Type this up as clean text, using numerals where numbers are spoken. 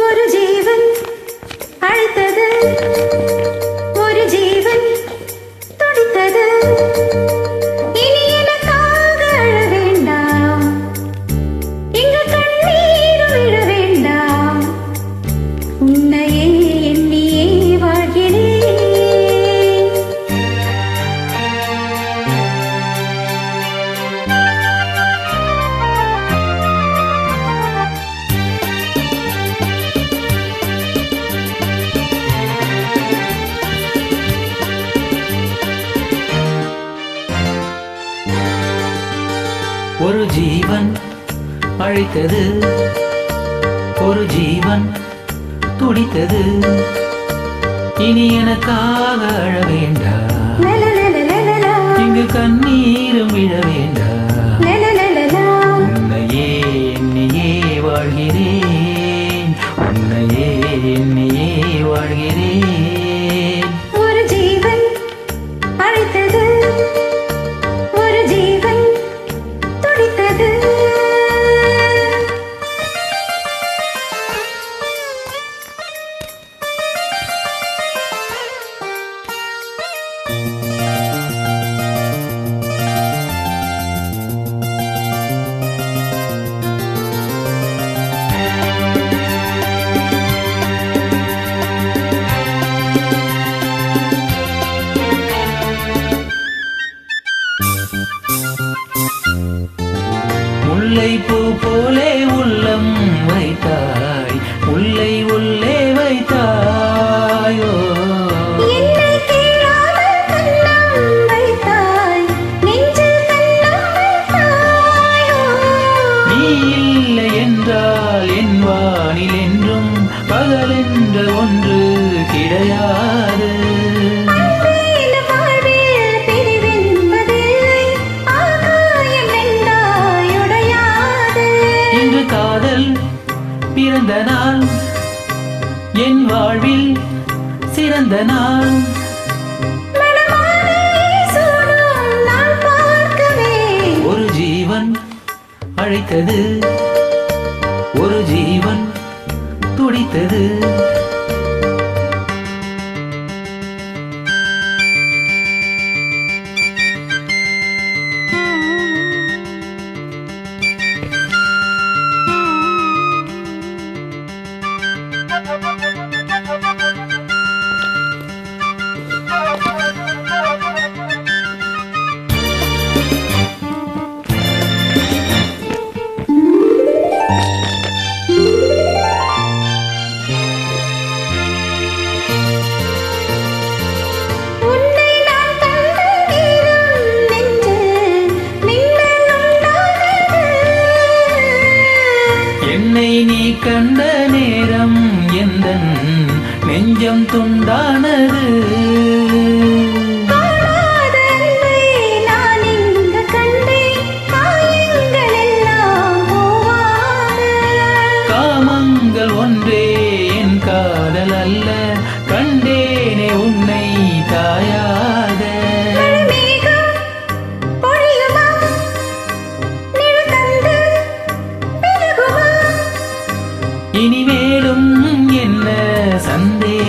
ஒரு ஜீவன் அழைத்தது, ஒரு ஜீவன் துடித்தது. இனி எனக்காக அழ வேண்டாம், இங்கு கண்ணீர் விழ வேண்டாம். உன்னையே எண்ணியே வாழ்கிறேன். ஒரு ஜீவன் அழைத்தது, ஒரு ஜீவன் துடித்தது. இனி எனக்காக அழ வேண்டாம், இங்கு கண்ணீரும் விழ வேண்டாம். உன்னையே எண்ணியே வாழ்கிறேன், உன்னையே எண்ணியே வாழ்கிறேன். ஒரு ஜீவன் அழைத்தது, ஒரு ஜீவன் துடித்தது. முல்லை பூ போலே உள்ளம் வைத்தாய், முல்லை உள்ளே வைத்தாயோ. என்னை கேளாமல் கண்ணம் வைத்தாய், நெஞ்சில் கண்ணம் வைத்தாயோ. நீ இல்லை என்றால் என் வானில் என்றும் பகல் என்ற ஒன்று கிடையாது. அன்பேன வாழ்வில் பிரிவென்பதில்லை, ஆகாயம் வென்றாய் உடையாது. இன்று காதல் பிறந்த நாள், என் வாழ்வில் சிறந்த நாள். மணமாலை சூடும் நாள் பார்க்கவே. ஒரு ஜீவன் அழைத்தது, ஒரு ஜீவன் துடித்தது. உன்னை நான் கண்ட நேரம் நெஞ்சில் மின்னல் உண்டானது. என்னை நீ கண்ட நேரம் எந்தன் நெஞ்சம் துண்டானது. காணாத அன்பை நான் இங்கு கண்டேன், காயங்கள் எல்லாம் போவாது. காமங்கள் ஒன்றே என் காதல் அல்ல, கண்டேனே உன்னை தாயாக. மழைமேகம் பொழியுமா, நிழல் தந்து விலகுமா. இனிமேலும் என்ன சந்தேகம்?